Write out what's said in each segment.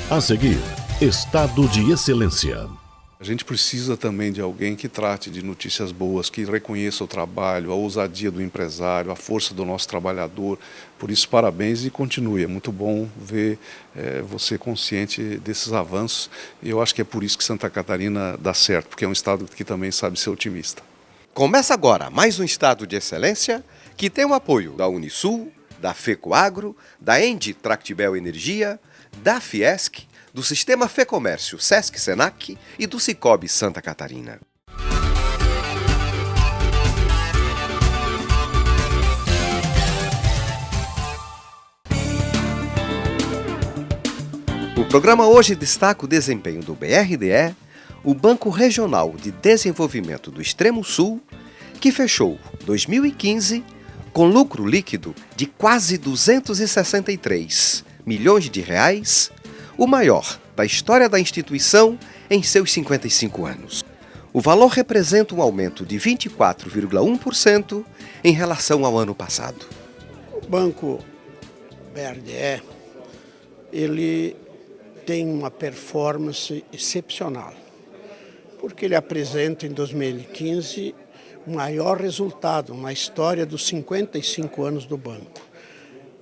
A seguir, Estado de Excelência. A gente precisa também de alguém que trate de notícias boas, que reconheça o trabalho, a ousadia do empresário, a força do nosso trabalhador. Por isso, parabéns e continue. É muito bom ver você consciente desses avanços. E eu acho que é por isso que Santa Catarina dá certo, porque é um estado que também sabe ser otimista. Começa agora mais um Estado de Excelência que tem o apoio da Unisul, da FECOAGRO, da ENDE Tractibel Energia, da Fiesc, do Sistema Fecomércio Sesc-Senac e do Cicobi Santa Catarina. O programa hoje destaca o desempenho do BRDE, o Banco Regional de Desenvolvimento do Extremo Sul, que fechou 2015 com lucro líquido de quase 263 milhões de reais, o maior da história da instituição em seus 55 anos. O valor representa um aumento de 24,1% em relação ao ano passado. O Banco BRDE, ele tem uma performance excepcional, porque ele apresenta em 2015 o maior resultado na história dos 55 anos do banco.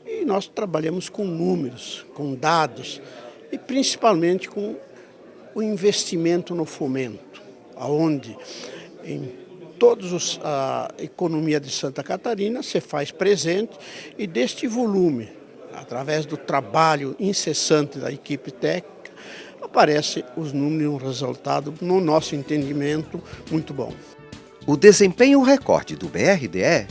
E nós trabalhamos com números, com dados, e principalmente com o investimento no fomento, onde em toda a economia de Santa Catarina se faz presente, e deste volume, através do trabalho incessante da equipe técnica, aparecem os números e um resultado, no nosso entendimento, muito bom. O desempenho recorde do BRDE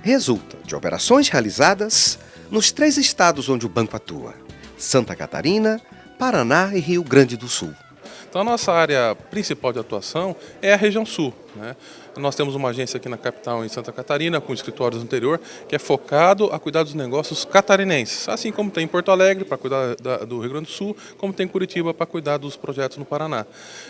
resulta de operações realizadas nos 3 estados onde o banco atua: Santa Catarina, Paraná e Rio Grande do Sul. Então a nossa área principal de atuação é a região sul, né? Nós temos uma agência aqui na capital, em Santa Catarina, com escritórios no interior, que é focado a cuidar dos negócios catarinenses, assim como tem em Porto Alegre para cuidar do Rio Grande do Sul, como tem em Curitiba para cuidar dos projetos no Paraná.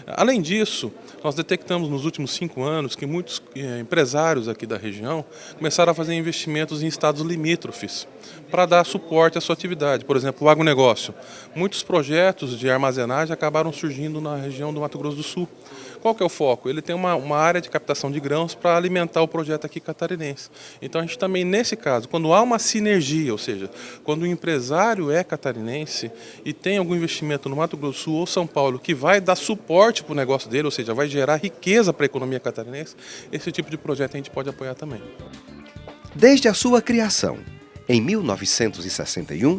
Além disso, nós detectamos nos últimos 5 anos que muitos empresários aqui da região começaram a fazer investimentos em estados limítrofes para dar suporte à sua atividade. Por exemplo, o agronegócio. Muitos projetos de armazenagem acabaram surgindo na região do Mato Grosso do Sul. Qual que é o foco? Ele tem uma área de captação de grãos para alimentar o projeto aqui catarinense. Então a gente também, nesse caso, quando há uma sinergia, ou seja, quando o empresário é catarinense e tem algum investimento no Mato Grosso do Sul ou São Paulo que vai dar suporte para o negócio dele, ou seja, vai gerar riqueza para a economia catarinense, esse tipo de projeto a gente pode apoiar também. Desde a sua criação, em 1961,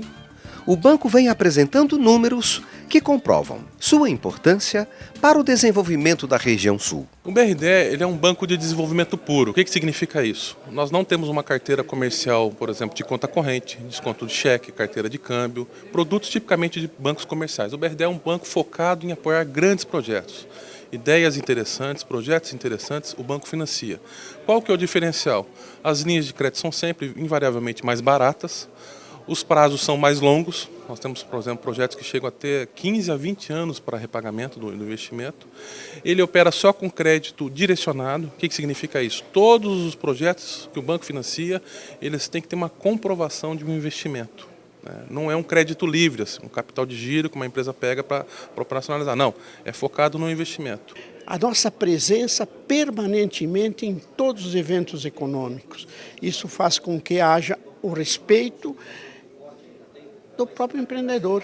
o banco vem apresentando números que comprovam sua importância para o desenvolvimento da região sul. O BRDE ele é um banco de desenvolvimento puro. O que significa isso? Nós não temos uma carteira comercial, por exemplo, de conta corrente, desconto de cheque, carteira de câmbio, produtos tipicamente de bancos comerciais. O BRDE é um banco focado em apoiar grandes projetos. Ideias interessantes, projetos interessantes, o banco financia. Qual que é o diferencial? As linhas de crédito são sempre, invariavelmente, mais baratas. Os prazos são mais longos, nós temos, por exemplo, projetos que chegam a ter 15 a 20 anos para repagamento do investimento. Ele opera só com crédito direcionado. O que significa isso? Todos os projetos que o banco financia, eles têm que ter uma comprovação de um investimento. Não é um crédito livre, assim, um capital de giro que uma empresa pega para operacionalizar. Não, é focado no investimento. A nossa presença permanentemente em todos os eventos econômicos. Isso faz com que haja o respeito do próprio empreendedor,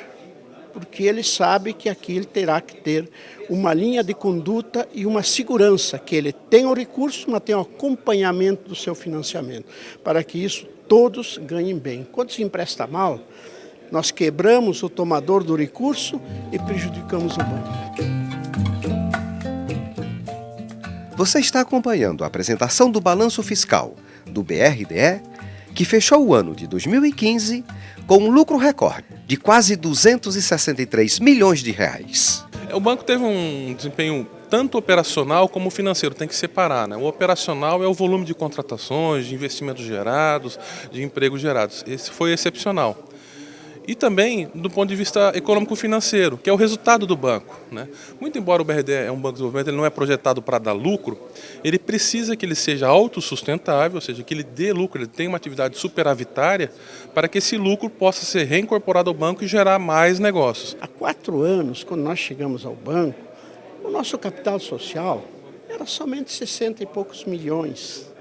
porque ele sabe que aqui ele terá que ter uma linha de conduta e uma segurança, que ele tem o recurso, mas tem o acompanhamento do seu financiamento, para que isso todos ganhem bem. Quando se empresta mal, nós quebramos o tomador do recurso e prejudicamos o banco. Você está acompanhando a apresentação do balanço fiscal do BRDE, que fechou o ano de 2015 com um lucro recorde de quase 263 milhões de reais. O banco teve um desempenho tanto operacional como financeiro, tem que separar, né? O operacional é o volume de contratações, de investimentos gerados, de empregos gerados. Esse foi excepcional. E também do ponto de vista econômico-financeiro, que é o resultado do banco, né? Muito embora o BRDE é um banco de desenvolvimento, ele não é projetado para dar lucro, ele precisa que ele seja autossustentável, ou seja, que ele dê lucro, ele tenha uma atividade superavitária, para que esse lucro possa ser reincorporado ao banco e gerar mais negócios. Há 4 anos, quando nós chegamos ao banco, o nosso capital social era somente 60 e poucos milhões.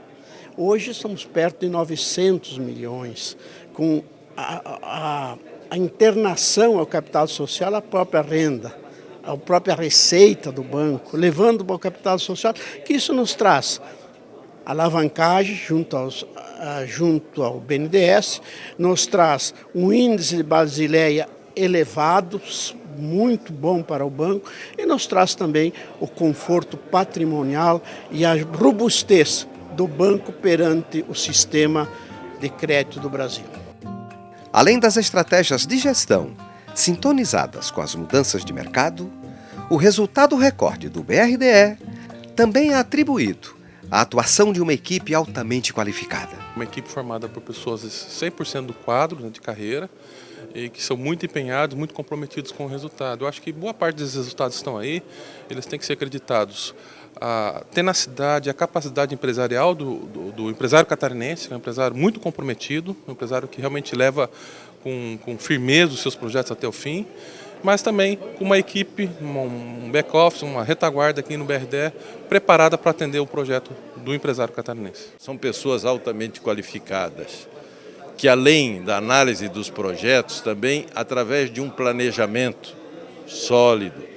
Hoje somos perto de 900 milhões, com a internação ao capital social, à própria renda, à própria receita do banco, levando para o capital social, que isso nos traz alavancagem junto ao BNDES, nos traz um índice de Basileia elevado, muito bom para o banco, e nos traz também o conforto patrimonial e a robustez do banco perante o sistema de crédito do Brasil. Além das estratégias de gestão sintonizadas com as mudanças de mercado, o resultado recorde do BRDE também é atribuído à atuação de uma equipe altamente qualificada. Uma equipe formada por pessoas 100% do quadro, né, de carreira, e que são muito empenhados, muito comprometidos com o resultado. Eu acho que boa parte desses resultados estão aí, eles têm que ser acreditados a tenacidade, a capacidade empresarial do empresário catarinense, que é um empresário muito comprometido, um empresário que realmente leva com firmeza os seus projetos até o fim, mas também com uma equipe, um back-office, uma retaguarda aqui no BRDE, preparada para atender o projeto do empresário catarinense. São pessoas altamente qualificadas, que além da análise dos projetos, também através de um planejamento sólido,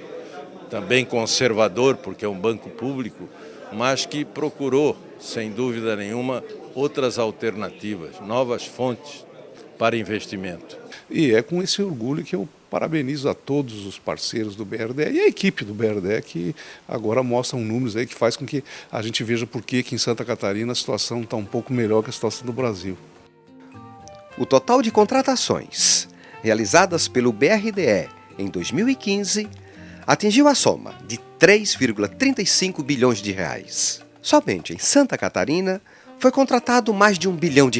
também conservador, porque é um banco público, mas que procurou, sem dúvida nenhuma, outras alternativas, novas fontes para investimento. E é com esse orgulho que eu parabenizo a todos os parceiros do BRDE e a equipe do BRDE, que agora mostram números aí que faz com que a gente veja por que em Santa Catarina a situação está um pouco melhor que a situação do Brasil. O total de contratações realizadas pelo BRDE em 2015 atingiu a soma de 3,35 bilhões de reais. Somente em Santa Catarina foi contratado mais de R$1 bilhão.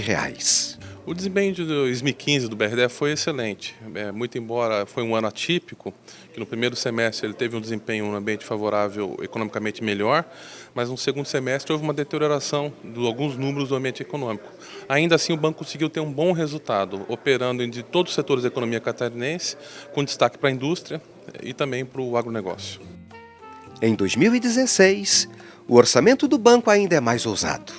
O desempenho de 2015 do BRDE foi excelente, muito embora foi um ano atípico, que no primeiro semestre ele teve um desempenho num ambiente favorável, economicamente melhor, mas no segundo semestre houve uma deterioração de alguns números do ambiente econômico. Ainda assim, o banco conseguiu ter um bom resultado, operando em todos os setores da economia catarinense, com destaque para a indústria e também para o agronegócio. Em 2016, o orçamento do banco ainda é mais ousado.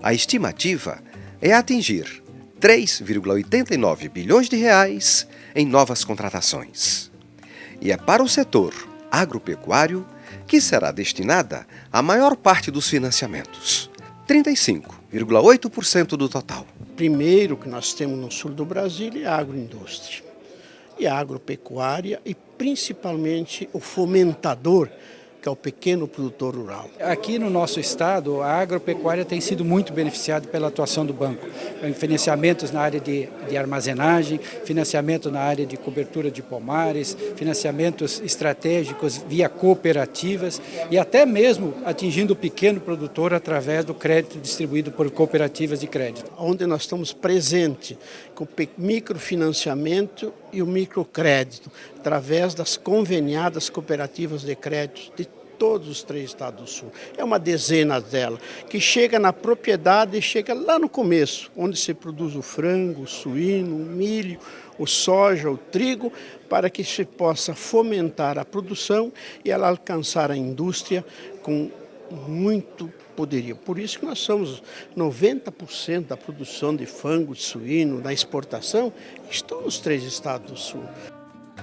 A estimativa é atingir 3,89 bilhões de reais em novas contratações. E é para o setor agropecuário que será destinada a maior parte dos financiamentos, 35,8% do total. Primeiro que nós temos no sul do Brasil é a agroindústria e a agropecuária e principalmente o fomentador, que é o pequeno produtor rural. Aqui no nosso estado, a agropecuária tem sido muito beneficiada pela atuação do banco. Financiamentos na área de armazenagem, financiamento na área de cobertura de pomares, financiamentos estratégicos via cooperativas e até mesmo atingindo o pequeno produtor através do crédito distribuído por cooperativas de crédito. Onde nós estamos presentes com o microfinanciamento e o microcrédito, através das conveniadas cooperativas de crédito de todos os 3 estados do sul. É uma dezena dela, que chega na propriedade e chega lá no começo, onde se produz o frango, o suíno, o milho, o soja, o trigo, para que se possa fomentar a produção e ela alcançar a indústria com muito poderio. Por isso que nós somos 90% da produção de frango, de suíno, da exportação, estão nos 3 estados do sul.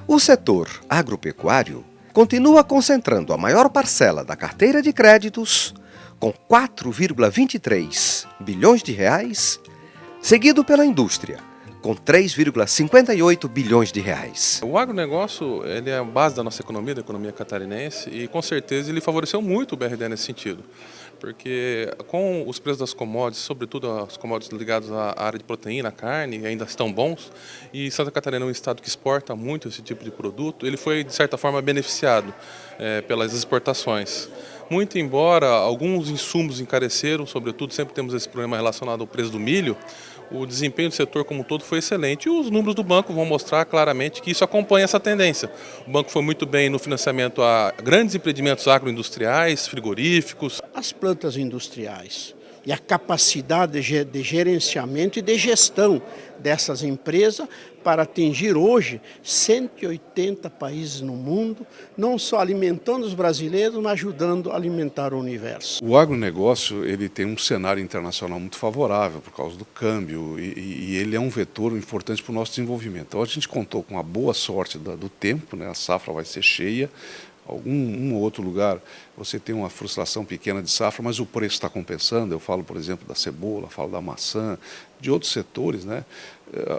O setor agropecuário continua concentrando a maior parcela da carteira de créditos, com 4,23 bilhões de reais, seguido pela indústria, com 3,58 bilhões de reais. O agronegócio ele é a base da nossa economia, da economia catarinense, e com certeza ele favoreceu muito o BRDE nesse sentido. Porque com os preços das commodities, sobretudo as commodities ligadas à área de proteína, carne, ainda estão bons, e Santa Catarina é um estado que exporta muito esse tipo de produto, ele foi, de certa forma, beneficiado pelas exportações. Muito embora alguns insumos encareceram, sobretudo sempre temos esse problema relacionado ao preço do milho, o desempenho do setor como um todo foi excelente e os números do banco vão mostrar claramente que isso acompanha essa tendência. O banco foi muito bem no financiamento a grandes empreendimentos agroindustriais, frigoríficos. As plantas industriais e a capacidade de gerenciamento e de gestão dessas empresas para atingir hoje 180 países no mundo, não só alimentando os brasileiros, mas ajudando a alimentar o universo. O agronegócio ele tem um cenário internacional muito favorável por causa do câmbio e ele é um vetor importante para o nosso desenvolvimento. Então a gente contou com a boa sorte do tempo, né? A safra vai ser cheia. Um ou outro lugar você tem uma frustração pequena de safra, mas o preço está compensando. Eu falo, por exemplo, da cebola, falo da maçã, de outros setores, né?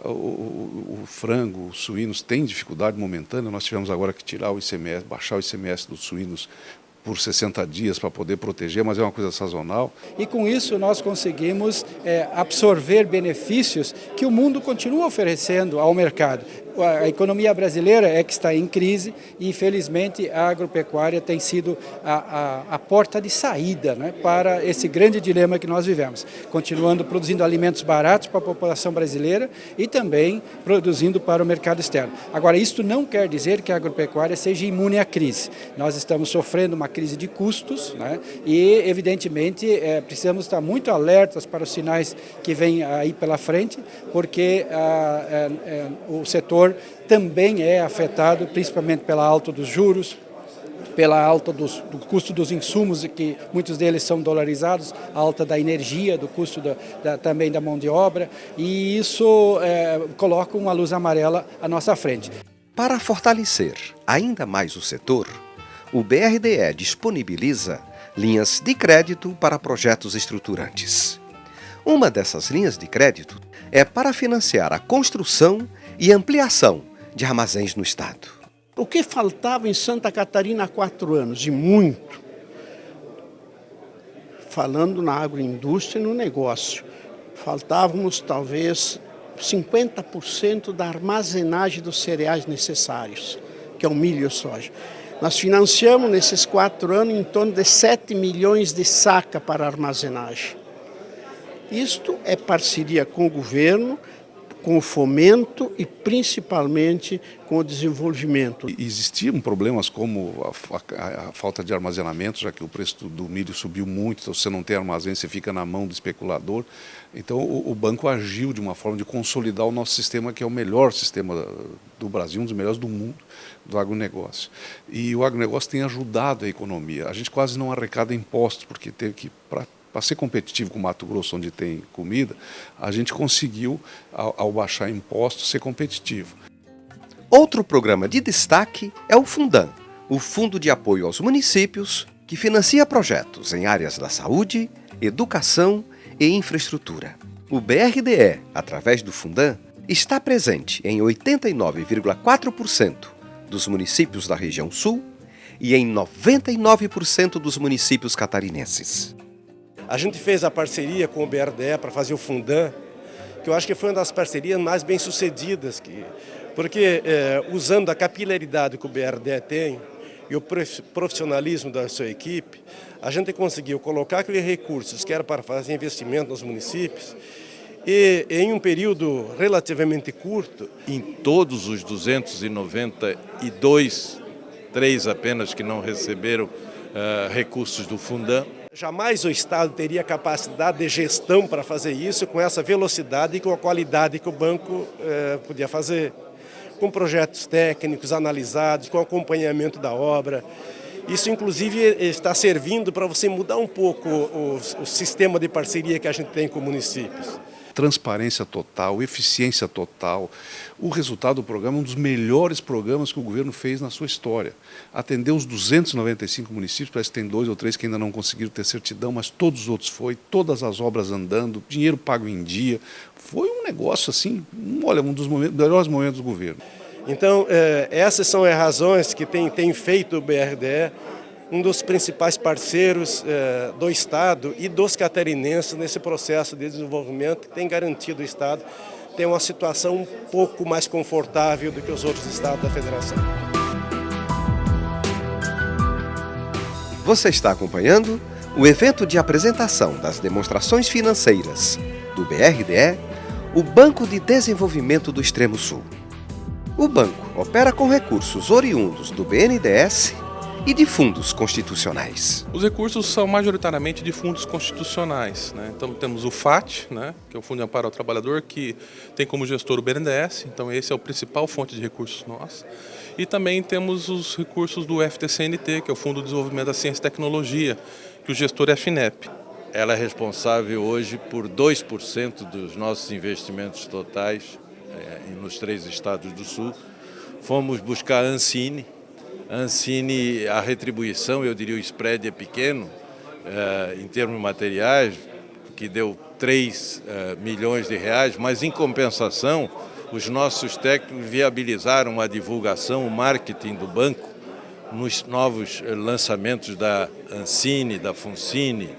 O frango, os suínos têm dificuldade momentânea. Nós tivemos agora que tirar o ICMS, baixar o ICMS dos suínos por 60 dias para poder proteger, mas é uma coisa sazonal. E com isso nós conseguimos absorver benefícios que o mundo continua oferecendo ao mercado. A economia brasileira é que está em crise e, infelizmente, a agropecuária tem sido a porta de saída, né, para esse grande dilema que nós vivemos, continuando produzindo alimentos baratos para a população brasileira e também produzindo para o mercado externo. Agora, isso não quer dizer que a agropecuária seja imune à crise. Nós estamos sofrendo uma crise de custos, né, e, evidentemente, precisamos estar muito alertas para os sinais que vêm aí pela frente, porque o setor também é afetado, principalmente pela alta dos juros, pela alta do custo dos insumos, que muitos deles são dolarizados, a alta da energia, do custo também da mão de obra, e isso coloca uma luz amarela à nossa frente. Para fortalecer ainda mais o setor, o BRDE disponibiliza linhas de crédito para projetos estruturantes. Uma dessas linhas de crédito é para financiar a construção e ampliação de armazéns no estado. O que faltava em Santa Catarina há 4 anos, e muito, falando na agroindústria e no negócio, faltávamos talvez 50% da armazenagem dos cereais necessários, que é o milho e a soja. Nós financiamos nesses 4 anos em torno de 7 milhões de saca para armazenagem. Isto é parceria com o governo, com o fomento e principalmente com o desenvolvimento. Existiam problemas como a falta de armazenamento, já que o preço do milho subiu muito, então você não tem armazém, você fica na mão do especulador. Então o banco agiu de uma forma de consolidar o nosso sistema, que é o melhor sistema do Brasil, um dos melhores do mundo, do agronegócio. E o agronegócio tem ajudado a economia. A gente quase não arrecada impostos, porque teve que... Para ser competitivo com o Mato Grosso, onde tem comida, a gente conseguiu, ao baixar impostos, ser competitivo. Outro programa de destaque é o Fundam, o Fundo de Apoio aos Municípios, que financia projetos em áreas da saúde, educação e infraestrutura. O BRDE, através do Fundam, está presente em 89,4% dos municípios da região sul e em 99% dos municípios catarinenses. A gente fez a parceria com o BRDE para fazer o Fundam, que eu acho que foi uma das parcerias mais bem-sucedidas, porque usando a capilaridade que o BRDE tem e o profissionalismo da sua equipe, a gente conseguiu colocar aqueles recursos que era para fazer investimento nos municípios e em um período relativamente curto. Em todos os 292, 3 apenas que não receberam recursos do Fundam. Jamais o Estado teria capacidade de gestão para fazer isso com essa velocidade e com a qualidade que o banco podia fazer. Com projetos técnicos analisados, com acompanhamento da obra. Isso, inclusive, está servindo para você mudar um pouco o sistema de parceria que a gente tem com municípios. Transparência total, eficiência total. O resultado do programa é um dos melhores programas que o governo fez na sua história. Atendeu os 295 municípios, parece que tem 2 ou 3 que ainda não conseguiram ter certidão, mas todos os outros foi, todas as obras andando, dinheiro pago em dia. Foi um negócio assim, olha, um dos melhores momentos do governo. Então, essas são as razões que tem feito o BRDE um dos principais parceiros do Estado e dos catarinenses nesse processo de desenvolvimento, que tem garantido o Estado ter uma situação um pouco mais confortável do que os outros estados da Federação. Você está acompanhando o evento de apresentação das demonstrações financeiras do BRDE, o Banco de Desenvolvimento do Extremo Sul. O banco opera com recursos oriundos do BNDES e de fundos constitucionais. Os recursos são majoritariamente de fundos constitucionais, né? Então temos o FAT, né, que é o Fundo de Amparo ao Trabalhador, que tem como gestor o BNDES, então esse é o principal fonte de recursos nosso. E também temos os recursos do FTCNT, que é o Fundo de Desenvolvimento da Ciência e Tecnologia, que o gestor é a FINEP. Ela é responsável hoje por 2% dos nossos investimentos totais nos 3 estados do Sul. Fomos buscar a Ancine. A Ancine, a retribuição, eu diria o spread é pequeno, em termos materiais, que deu 3 milhões de reais, mas em compensação, os nossos técnicos viabilizaram a divulgação, o marketing do banco nos novos lançamentos da Ancine, da Funcine,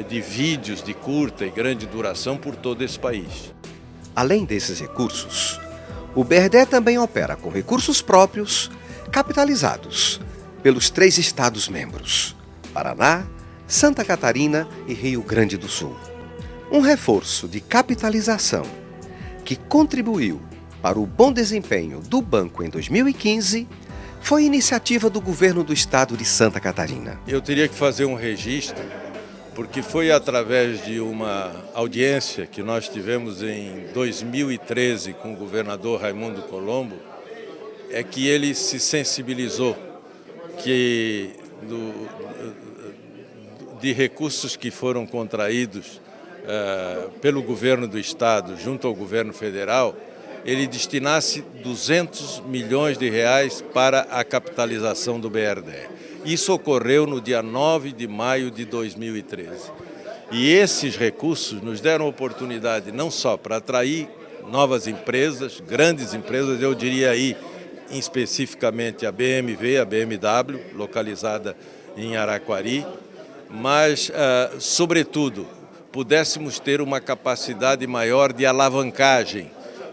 de vídeos de curta e grande duração por todo esse país. Além desses recursos, o BRDE também opera com recursos próprios capitalizados pelos 3 estados-membros, Paraná, Santa Catarina e Rio Grande do Sul. Um reforço de capitalização que contribuiu para o bom desempenho do banco em 2015 foi iniciativa do governo do estado de Santa Catarina. Eu teria que fazer um registro, porque foi através de uma audiência que nós tivemos em 2013 com o governador Raimundo Colombo, é que ele se sensibilizou que de recursos que foram contraídos pelo governo do estado junto ao governo federal, ele destinasse 200 milhões de reais para a capitalização do BRDE. Isso ocorreu no dia 9 de maio de 2013. E esses recursos nos deram oportunidade não só para atrair novas empresas, grandes empresas, eu diria aí especificamente a BMW, a BMW, localizada em Araquari, mas, sobretudo, pudéssemos ter uma capacidade maior de alavancagem.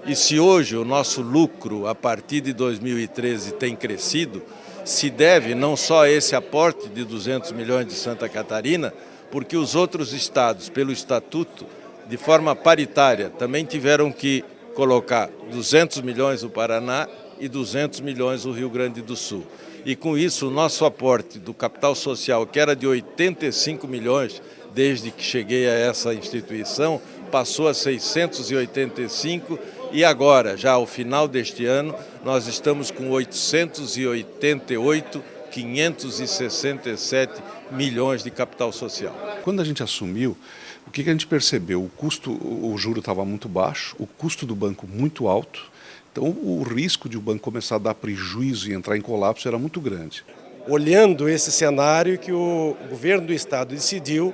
E se hoje o nosso lucro, a partir de 2013, tem crescido, se deve não só a esse aporte de 200 milhões de Santa Catarina, porque os outros estados, pelo estatuto, de forma paritária, também tiveram que colocar 200 milhões o Paraná e 200 milhões o Rio Grande do Sul. E com isso, o nosso aporte do capital social, que era de 85 milhões desde que cheguei a essa instituição, passou a 685 e agora, já ao final deste ano, nós estamos com 888.567 milhões de capital social. Quando a gente assumiu, o que a gente percebeu? O juro estava muito baixo, o custo do banco muito alto, então o risco de o banco começar a dar prejuízo e entrar em colapso era muito grande. Olhando esse cenário que o governo do estado decidiu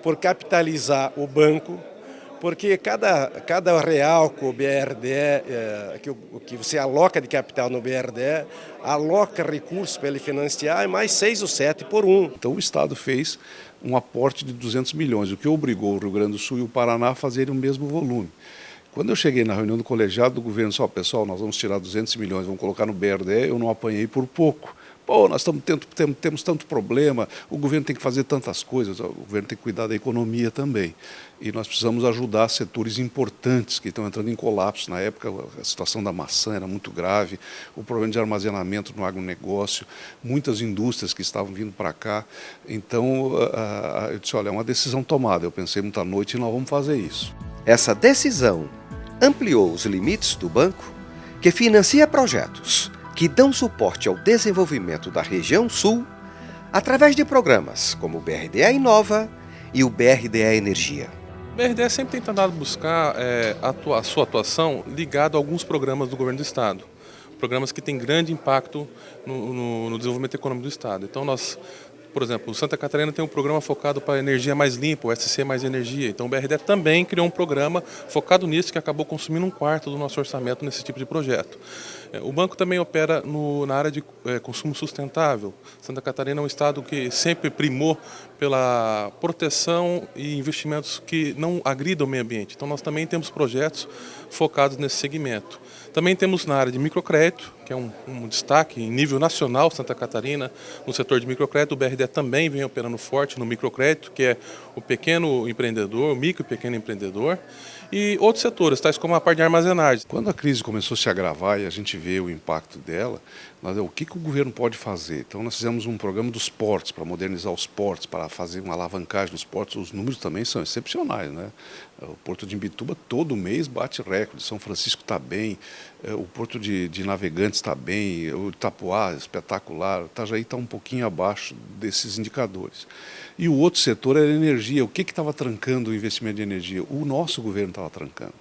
por capitalizar o banco, porque cada real que o BRDE, que você aloca de capital no BRDE, aloca recursos para ele financiar, mais 6 ou 7 por 1. Então o Estado fez um aporte de 200 milhões, o que obrigou o Rio Grande do Sul e o Paraná a fazerem o mesmo volume. Quando eu cheguei na reunião do colegiado do governo, só pessoal, nós vamos tirar 200 milhões, vamos colocar no BRDE, eu não apanhei por pouco. Pô, nós temos tanto problema, o governo tem que fazer tantas coisas, o governo tem que cuidar da economia também. E nós precisamos ajudar setores importantes que estão entrando em colapso. Na época, a situação da maçã era muito grave, o problema de armazenamento no agronegócio, muitas indústrias que estavam vindo para cá. Então, eu disse, olha, é uma decisão tomada. Eu pensei muita noite e nós vamos fazer isso. Essa decisão ampliou os limites do banco, que financia projetos que dão suporte ao desenvolvimento da região sul através de programas como o BRDE Inova e o BRDE Energia. O BRDE sempre tem tentado buscar a sua atuação ligada a alguns programas do governo do estado, programas que têm grande impacto no desenvolvimento econômico do estado. Então nós, por exemplo, Santa Catarina tem um programa focado para energia mais limpa, o SC Mais Energia. Então o BRDE também criou um programa focado nisso, que acabou consumindo 1/4 do nosso orçamento nesse tipo de projeto. O banco também opera na área de consumo sustentável. Santa Catarina é um estado que sempre primou pela proteção e investimentos que não agridam o meio ambiente. Então nós também temos projetos focados nesse segmento. Também temos na área de microcrédito, que é um destaque em nível nacional, Santa Catarina, no setor de microcrédito. O BRDE também vem operando forte no microcrédito, que é o pequeno empreendedor, o micro e pequeno empreendedor. e outros setores, tais como a parte de armazenagem. Quando a crise começou a se agravar e a gente vê o impacto dela, o que o governo pode fazer? Então nós fizemos um programa dos portos, para modernizar os portos, para fazer uma alavancagem dos portos. Os números também são excepcionais, né? O Porto de Imbituba todo mês bate recorde, São Francisco está bem, o Porto de Navegantes está bem, o Itapuá espetacular, o Itajaí está um pouquinho abaixo desses indicadores. E o outro setor era a energia. O que estava trancando o investimento de energia? O nosso governo estava trancando.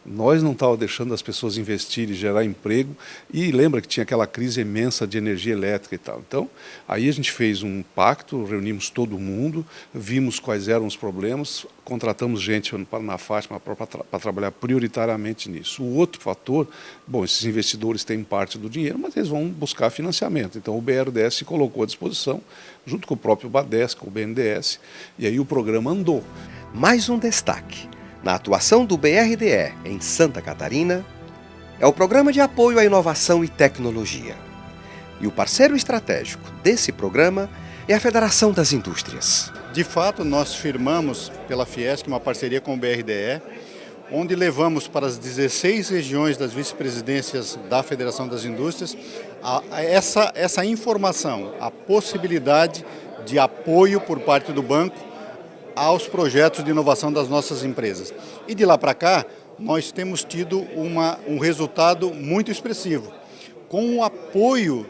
Nós não estávamos deixando as pessoas investirem e gerar emprego, e lembra que tinha aquela crise imensa de energia elétrica e tal. Então, aí a gente fez um pacto, reunimos todo mundo, vimos quais eram os problemas, contratamos gente na Fátima para trabalhar prioritariamente nisso. O outro fator, bom, esses investidores têm parte do dinheiro, mas eles vão buscar financiamento. Então o BRDS se colocou à disposição, junto com o próprio BADES, com o BNDES, e aí o programa andou. Mais um destaque na atuação do BRDE em Santa Catarina é o Programa de Apoio à Inovação e Tecnologia. E o parceiro estratégico desse programa é a Federação das Indústrias. De fato, nós firmamos pela Fiesc uma parceria com o BRDE, onde levamos para as 16 regiões das vice-presidências da Federação das Indústrias essa informação, a possibilidade de apoio por parte do banco aos projetos de inovação das nossas empresas. E de lá para cá, nós temos tido um resultado muito expressivo. Com o apoio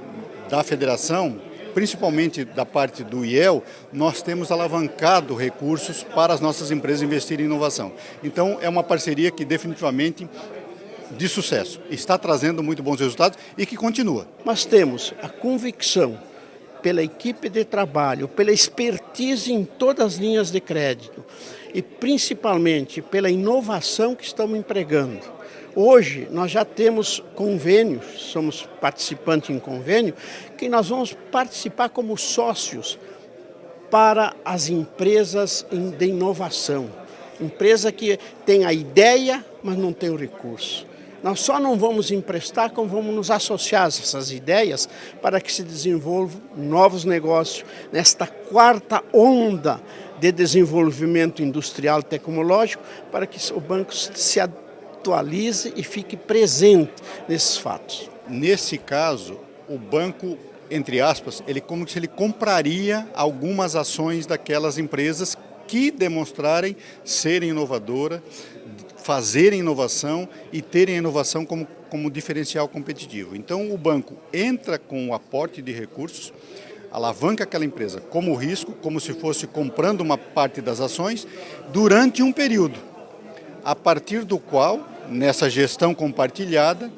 da federação, principalmente da parte do IEL, nós temos alavancado recursos para as nossas empresas investirem em inovação. Então, é uma parceria que definitivamente de sucesso, está trazendo muito bons resultados e que continua. Nós temos a convicção pela equipe de trabalho, pela expertise em todas as linhas de crédito e principalmente pela inovação que estamos empregando. Hoje nós já temos convênios, somos participantes em convênio, que nós vamos participar como sócios para as empresas de inovação. Empresa que tem a ideia, mas não tem o recurso. Nós só não vamos emprestar como vamos nos associar a essas ideias para que se desenvolvam novos negócios nesta quarta onda de desenvolvimento industrial e tecnológico, para que o banco se atualize e fique presente nesses fatos. Nesse caso, o banco, entre aspas, como se ele compraria algumas ações daquelas empresas que demonstrarem serem inovadoras, fazerem inovação e terem a inovação como diferencial competitivo. Então o banco entra com o aporte de recursos, alavanca aquela empresa como risco, como se fosse comprando uma parte das ações, durante um período, a partir do qual, nessa gestão compartilhada,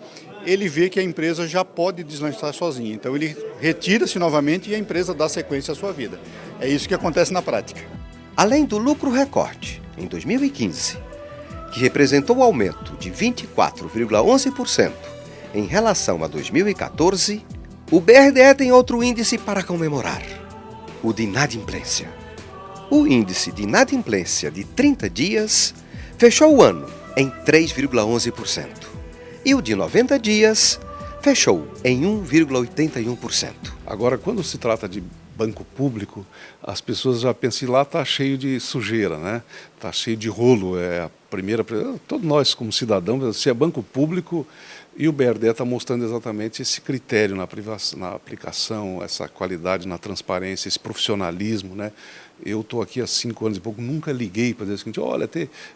ele vê que a empresa já pode deslanchar sozinha. Então ele retira-se novamente e a empresa dá sequência à sua vida. É isso que acontece na prática. Além do lucro recorde, em 2015, que representou um aumento de 24,11% em relação a 2014, o BRDE tem outro índice para comemorar, o de inadimplência. O índice de inadimplência de 30 dias fechou o ano em 3,11% e o de 90 dias fechou em 1,81%. Agora, quando se trata de banco público, as pessoas já pensam, lá está cheio de sujeira, né? Está cheio de rolo. Todos nós, como cidadãos, se é banco público, e o BRDE está mostrando exatamente esse critério na aplicação, essa qualidade na transparência, esse profissionalismo, né? Eu estou aqui há 5 anos e pouco, nunca liguei para dizer o seguinte, olha,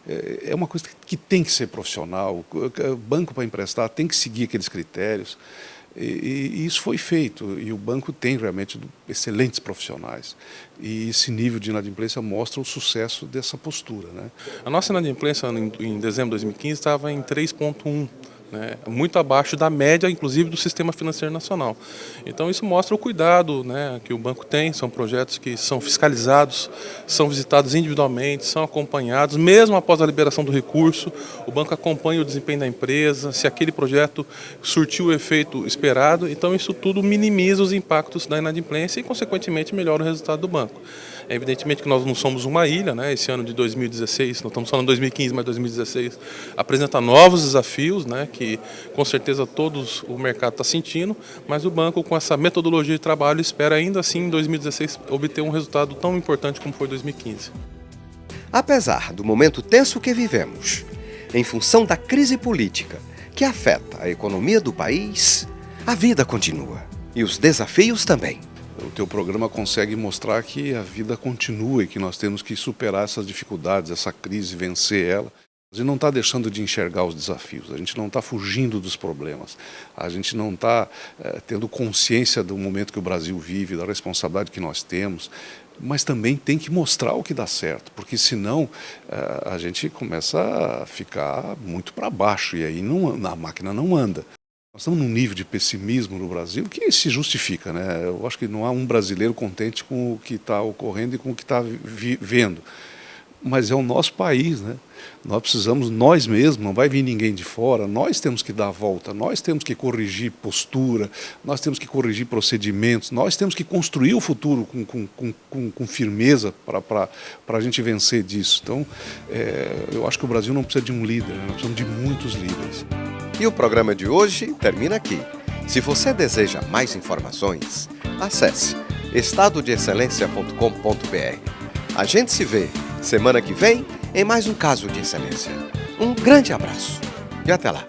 é uma coisa que tem que ser profissional, o banco para emprestar tem que seguir aqueles critérios. E isso foi feito, e o banco tem realmente excelentes profissionais. E esse nível de inadimplência mostra o sucesso dessa postura, né? A nossa inadimplência em dezembro de 2015 estava em 3,1%. Né, muito abaixo da média, inclusive, do sistema financeiro nacional. Então isso mostra o cuidado, né, que o banco tem. São projetos que são fiscalizados, são visitados individualmente, são acompanhados, mesmo após a liberação do recurso, o banco acompanha o desempenho da empresa, se aquele projeto surtiu o efeito esperado. Então isso tudo minimiza os impactos da inadimplência e, consequentemente, melhora o resultado do banco. É evidentemente que nós não somos uma ilha, né? Esse ano de 2016, nós estamos falando de 2015, mas 2016 apresenta novos desafios, né? Que com certeza todos o mercado está sentindo, mas o banco, com essa metodologia de trabalho, espera ainda assim em 2016 obter um resultado tão importante como foi 2015. Apesar do momento tenso que vivemos, em função da crise política que afeta a economia do país, a vida continua e os desafios também. O teu programa consegue mostrar que a vida continua e que nós temos que superar essas dificuldades, essa crise, vencer ela. A gente não está deixando de enxergar os desafios, a gente não está fugindo dos problemas, a gente não está tendo consciência do momento que o Brasil vive, da responsabilidade que nós temos, mas também tem que mostrar o que dá certo, porque senão a gente começa a ficar muito para baixo e aí a máquina não anda. Nós estamos num nível de pessimismo no Brasil que se justifica, né? Eu acho que não há um brasileiro contente com o que está ocorrendo e com o que está vendo. Mas é o nosso país, né? Nós precisamos, nós mesmos, não vai vir ninguém de fora, nós temos que dar a volta, nós temos que corrigir postura, nós temos que corrigir procedimentos, nós temos que construir o futuro com firmeza para a gente vencer disso. Então, eu acho que o Brasil não precisa de um líder, né? Nós precisamos de muitos líderes. E o programa de hoje termina aqui. Se você deseja mais informações, acesse estadodeexcelência.com.br. A gente se vê semana que vem em mais um Caso de Excelência. Um grande abraço e até lá!